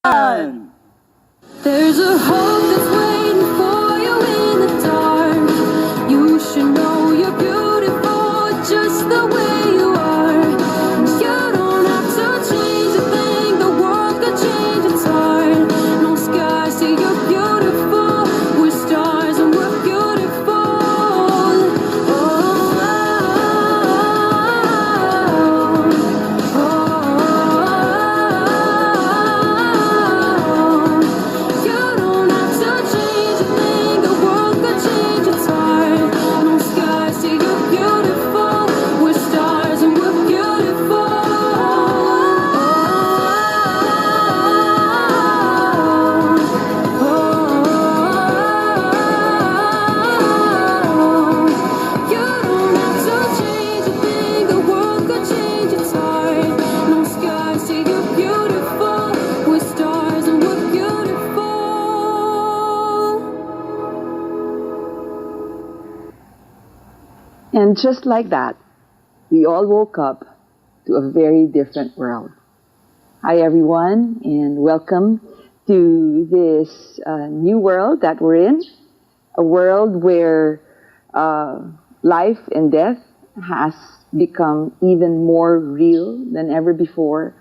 There's a hope that's waiting for you in the dark. You should know you're beautiful just the way you are. You don't have to change a thing, the world could change its heart. No skies, see you're beautiful. We're stars and we're beautiful. You don't have to change a thing, the world could change its heart. No skies, see you're beautiful. We're stars and we're beautiful. You don't have to change a thing, the world could change its heart. No skies, see you're beautiful. We're stars and we're beautiful. And just like that, we all woke up to a very different world. Hi, everyone, and welcome to this new world that we're in. A world where life and death has become even more real than ever before.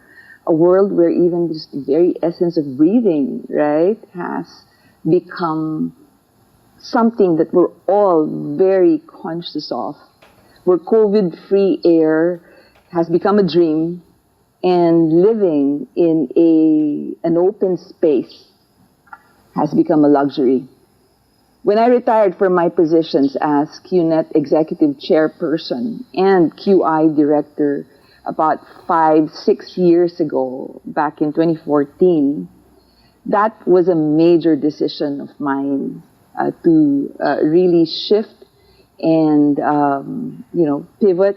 A world where even just the very essence of breathing, right, has become something that we're all very conscious of, where COVID-free air has become a dream, and living in an open space has become a luxury. When I retired from my positions as QNet Executive Chairperson and QI Director about 5-6 years ago, back in 2014, that was a major decision of mine to really shift and pivot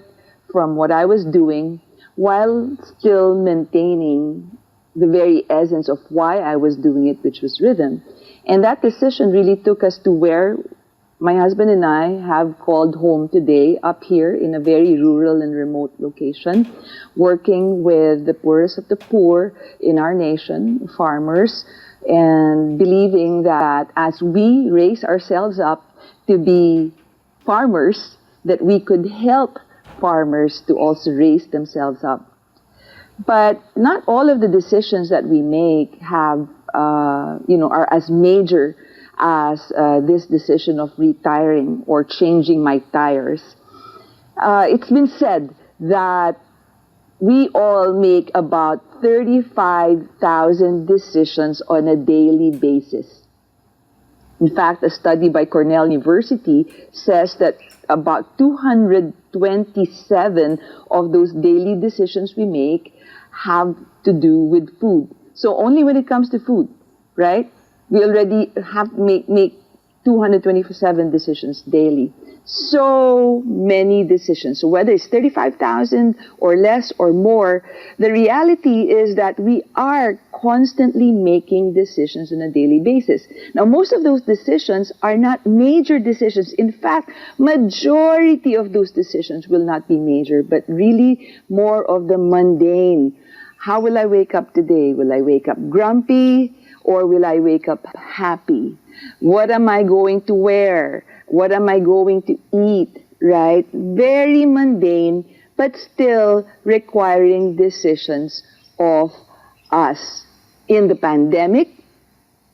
from what I was doing while still maintaining the very essence of why I was doing it, which was rhythm. And that decision really took us to where my husband and I have called home today, up here in a very rural and remote location, working with the poorest of the poor in our nation, farmers, and believing that as we raise ourselves up to be farmers, that we could help farmers to also raise themselves up. But not all of the decisions that we make have, are as major as this decision of retiring or changing my tires. It's been said that we all make about 35,000 decisions on a daily basis. In fact, a study by Cornell University says that about 227 of those daily decisions we make have to do with food. So only when it comes to food, right? We already have to make 227 decisions daily. So many decisions. So whether it's 35,000 or less or more, the reality is that we are constantly making decisions on a daily basis. Now, most of those decisions are not major decisions. In fact, majority of those decisions will not be major, but really more of the mundane. How will I wake up today? Will I wake up grumpy or will I wake up happy? What am I going to wear? What am I going to eat? Right? Very mundane, but still requiring decisions of us. In the pandemic,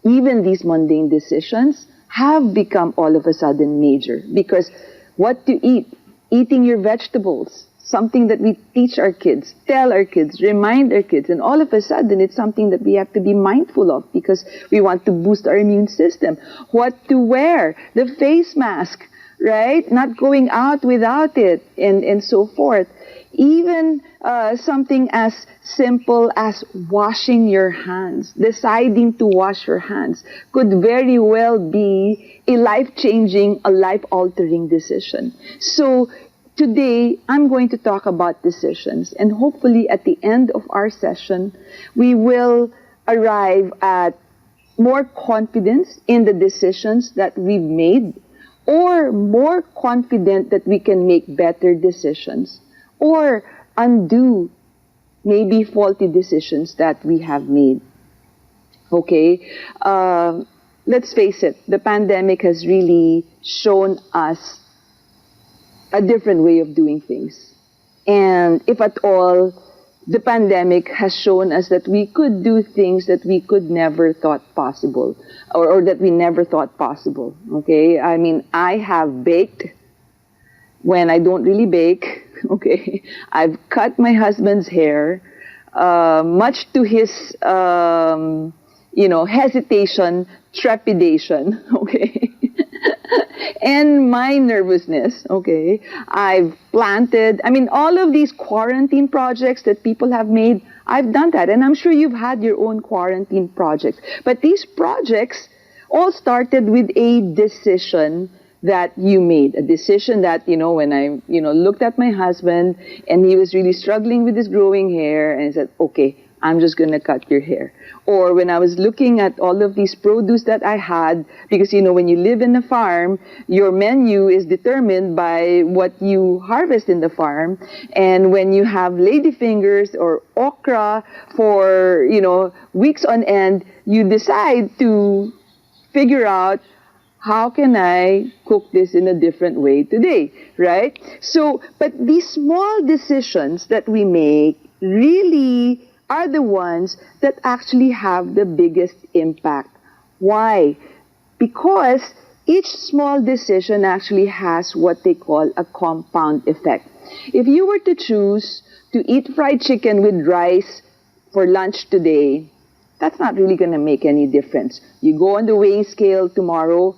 even these mundane decisions have become all of a sudden major, because what to eat, eating your vegetables, something that we teach our kids, tell our kids, remind our kids, and all of a sudden it's something that we have to be mindful of because we want to boost our immune system. What to wear, the face mask, right? Not going out without it, and so forth. Even something as simple as washing your hands, deciding to wash your hands, could very well be a life-changing, a life-altering decision. So today, I'm going to talk about decisions, and hopefully at the end of our session, we will arrive at more confidence in the decisions that we've made, or more confident that we can make better decisions, or undo maybe faulty decisions that we have made. Okay? Let's face it, the pandemic has really shown us a different way of doing things. And if at all, the pandemic has shown us that we could do things that we could never thought possible, or that we never thought possible. Okay? I mean, I have baked when I don't really bake. Okay? I've cut my husband's hair, much to his, hesitation, trepidation. Okay? And my nervousness, okay? I've planted, I mean, all of these quarantine projects that people have made, I've done that. And I'm sure you've had your own quarantine projects. But these projects all started with a decision that you made. A decision that, when I, looked at my husband and he was really struggling with his growing hair, and I said, okay, I'm just going to cut your hair. Or when I was looking at all of these produce that I had, because, when you live in a farm, your menu is determined by what you harvest in the farm. And when you have ladyfingers or okra for, weeks on end, you decide to figure out, how can I cook this in a different way today, right? So, but these small decisions that we make really are the ones that actually have the biggest impact. Why? Because each small decision actually has what they call a compound effect. If you were to choose to eat fried chicken with rice for lunch today, that's not really going to make any difference. You go on the weighing scale tomorrow,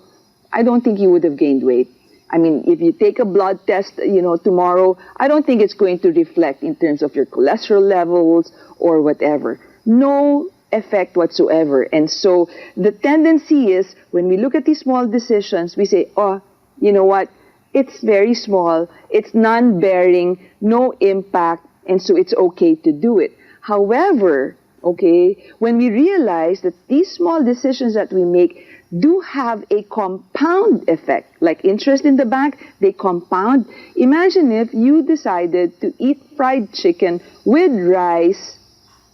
I don't think you would have gained weight. I mean, if you take a blood test, tomorrow, I don't think it's going to reflect in terms of your cholesterol levels or whatever. No effect whatsoever. And so the tendency is, when we look at these small decisions, we say, oh, you know what? It's very small. It's non-bearing, no impact, and so it's okay to do it. However, okay, when we realize that these small decisions that we make do have a compound effect, like interest in the bank, they compound. Imagine if you decided to eat fried chicken with rice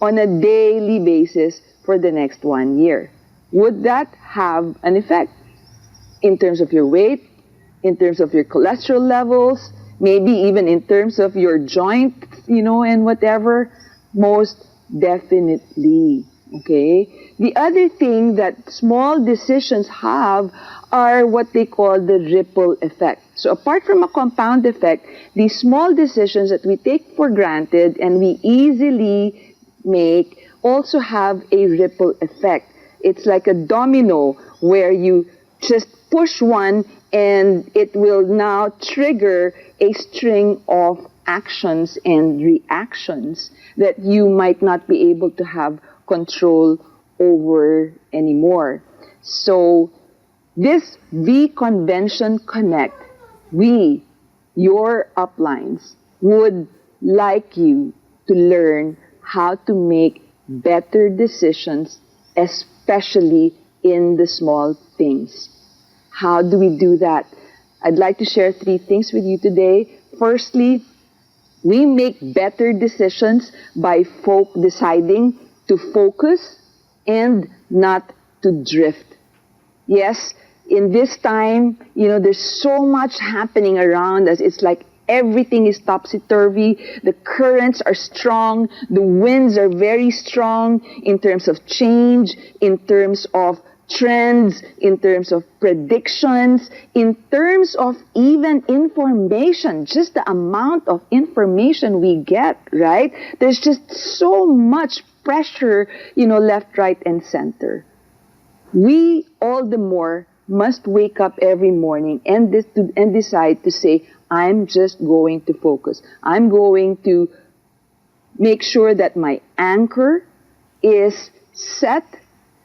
on a daily basis for the next 1 year. Would that have an effect in terms of your weight, in terms of your cholesterol levels, maybe even in terms of your joint, and whatever? Most definitely. Okay? The other thing that small decisions have are what they call the ripple effect. So apart from a compound effect, these small decisions that we take for granted and we easily make also have a ripple effect. It's like a domino where you just push one and it will now trigger a string of actions and reactions that you might not be able to have control over anymore. So this V Convention Connect, we, your uplines, would like you to learn how to make better decisions, especially in the small things. How do we do that? I'd like to share 3 things with you today. Firstly, we make better decisions by deciding to focus and not to drift. Yes, in this time, there's so much happening around us. It's like everything is topsy-turvy. The currents are strong. The winds are very strong in terms of change, in terms of trends, in terms of predictions, in terms of even information, just the amount of information we get, right? There's just so much pressure, left, right, and center. We all the more must wake up every morning and decide to say, I'm just going to focus. I'm going to make sure that my anchor is set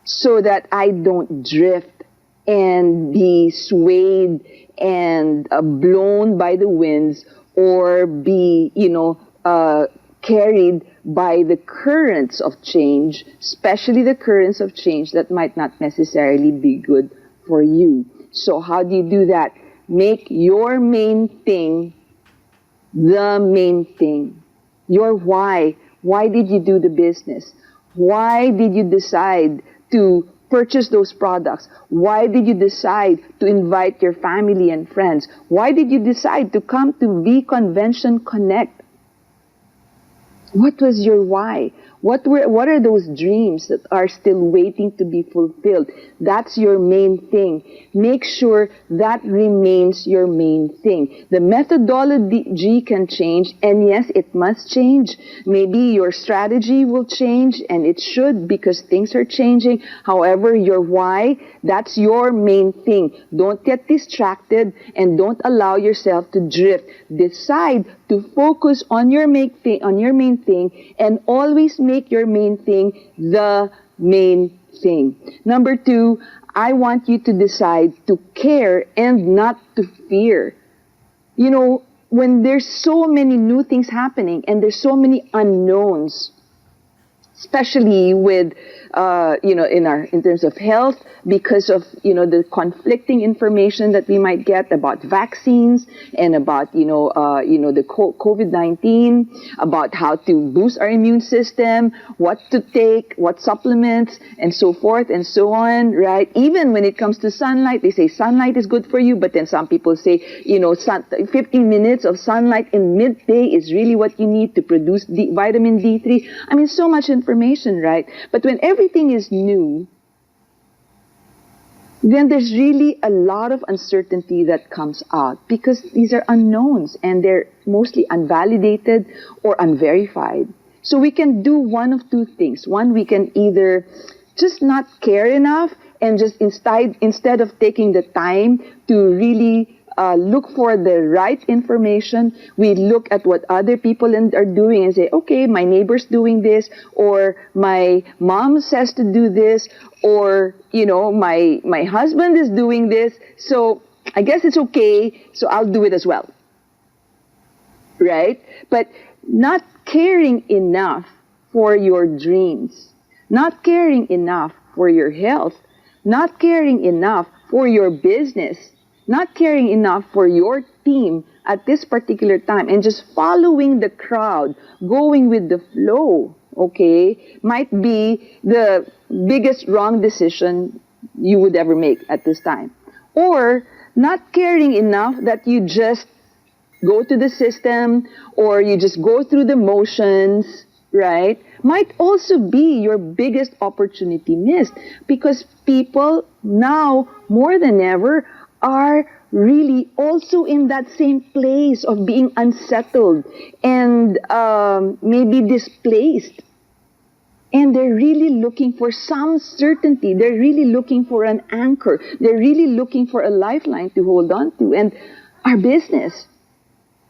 so that I don't drift and be swayed and blown by the winds or be, carried by the currents of change, especially the currents of change that might not necessarily be good for you. So how do you do that? Make your main thing the main thing. Your why. Why did you do the business? Why did you decide to purchase those products? Why did you decide to invite your family and friends? Why did you decide to come to V Convention Connect? What was your why? What are those dreams that are still waiting to be fulfilled? That's your main thing. Make sure that remains your main thing. The methodology can change, and yes, it must change. Maybe your strategy will change, and it should, because things are changing. However, your why, that's your main thing. Don't get distracted, and don't allow yourself to drift. Decide to focus on your main thing, and always make your main thing the main thing. Number 2, I want you to decide to care and not to fear. You know, when there's so many new things happening and there's so many unknowns, especially with, in terms of health, because of, the conflicting information that we might get about vaccines and about, the COVID-19, about how to boost our immune system, what to take, what supplements, and so forth and so on, right? Even when it comes to sunlight, they say sunlight is good for you, but then some people say, 15 minutes of sunlight in midday is really what you need to produce vitamin D3. I mean, so much information, right? But when everything is new, then there's really a lot of uncertainty that comes out, because these are unknowns and they're mostly unvalidated or unverified. So we can do one of two things. One, we can either just not care enough and just instead of taking the time to really look for the right information, we look at what other people are doing and say, okay, my neighbor's doing this, or my mom says to do this, or, my husband is doing this, so I guess it's okay, so I'll do it as well. Right? But not caring enough for your dreams, not caring enough for your health, not caring enough for your business, not caring enough for your team at this particular time, and just following the crowd, going with the flow, okay, might be the biggest wrong decision you would ever make at this time. Or not caring enough that you just go to the system, or you just go through the motions, right, might also be your biggest opportunity missed, because people now more than ever are really also in that same place of being unsettled and maybe displaced. And they're really looking for some certainty. They're really looking for an anchor. They're really looking for a lifeline to hold on to. And our business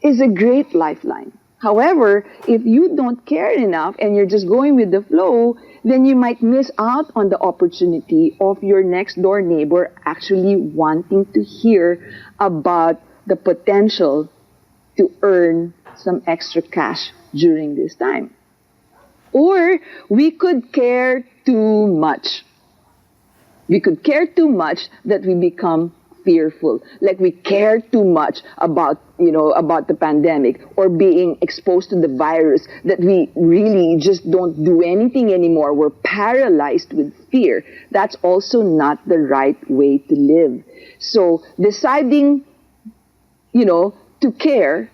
is a great lifeline. However, if you don't care enough and you're just going with the flow, then you might miss out on the opportunity of your next door neighbor actually wanting to hear about the potential to earn some extra cash during this time. Or we could care too much. We could care too much that we become fearful. Like we care too much about the pandemic or being exposed to the virus, that we really just don't do anything anymore. We're paralyzed with fear. That's also not the right way to live. So deciding, to care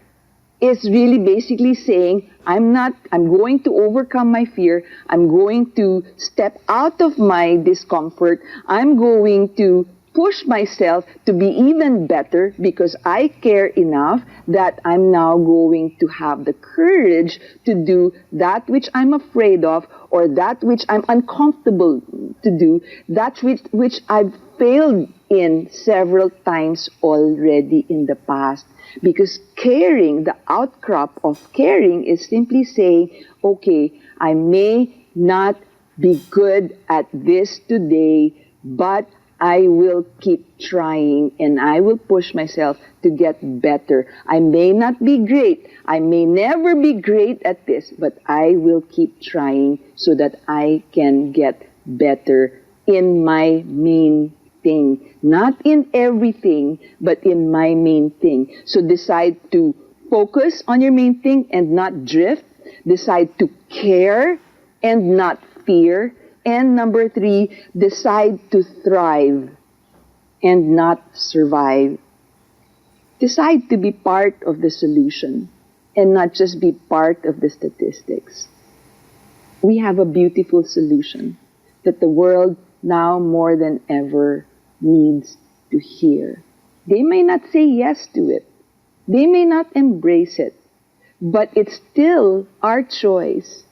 is really basically saying, I'm going to overcome my fear. I'm going to step out of my discomfort. I'm going to push myself to be even better because I care enough that I'm now going to have the courage to do that which I'm afraid of, or that which I'm uncomfortable to do, that which I've failed in several times already in the past. Because caring, the outcrop of caring, is simply saying, okay, I may not be good at this today, but I will keep trying and I will push myself to get better. I may not be great. I may never be great at this, but I will keep trying so that I can get better in my main thing. Not in everything, but in my main thing. So decide to focus on your main thing and not drift. Decide to care and not fear. And number 3, decide to thrive and not survive. Decide to be part of the solution and not just be part of the statistics. We have a beautiful solution that the world now more than ever needs to hear. They may not say yes to it. They may not embrace it. But it's still our choice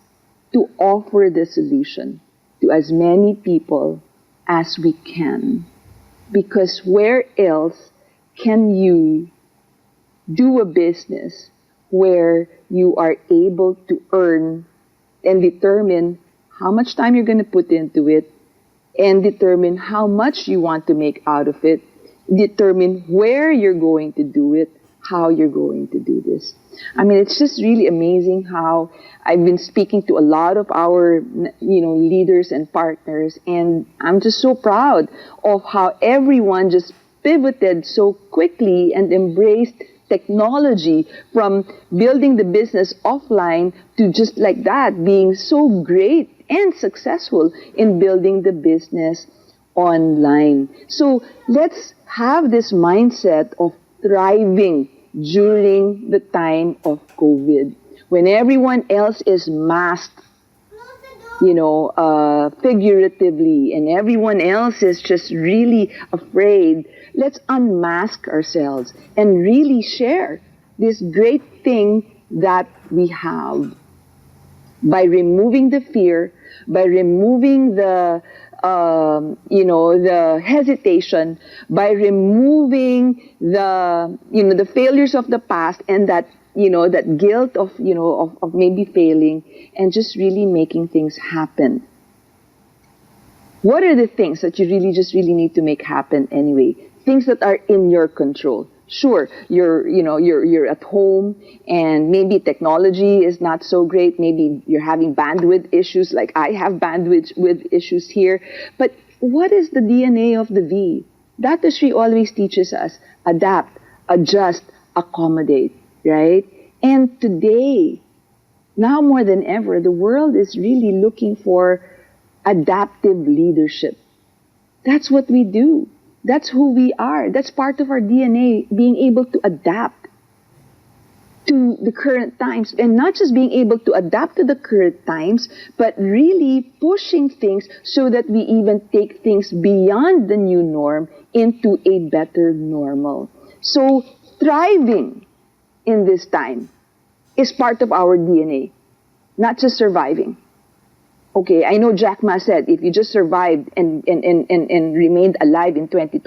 to offer the solution to as many people as we can. Because where else can you do a business where you are able to earn and determine how much time you're going to put into it, and determine how much you want to make out of it, determine where you're going to do it, how you're going to do this. I mean, it's just really amazing how I've been speaking to a lot of our, leaders and partners, and I'm just so proud of how everyone just pivoted so quickly and embraced technology from building the business offline to just like that, being so great and successful in building the business online. So let's have this mindset of thriving during the time of COVID, when everyone else is masked, figuratively, and everyone else is just really afraid. Let's unmask ourselves and really share this great thing that we have. By removing the fear, by removing the hesitation, by removing the failures of the past, and that guilt of maybe failing, and just really making things happen. What are the things that you really need to make happen anyway? Things that are in your control. Sure, you're at home, and maybe technology is not so great. Maybe you're having bandwidth issues, like I have bandwidth issues here. But what is the DNA of the V? Dr. Sri always teaches us: adapt, adjust, accommodate, right? And today, now more than ever, the world is really looking for adaptive leadership. That's what we do. That's who we are. That's part of our DNA, being able to adapt to the current times. And not just being able to adapt to the current times, but really pushing things so that we even take things beyond the new norm into a better normal. So thriving in this time is part of our DNA, not just surviving. Okay, I know Jack Ma said, if you just survived and remained alive in 2020,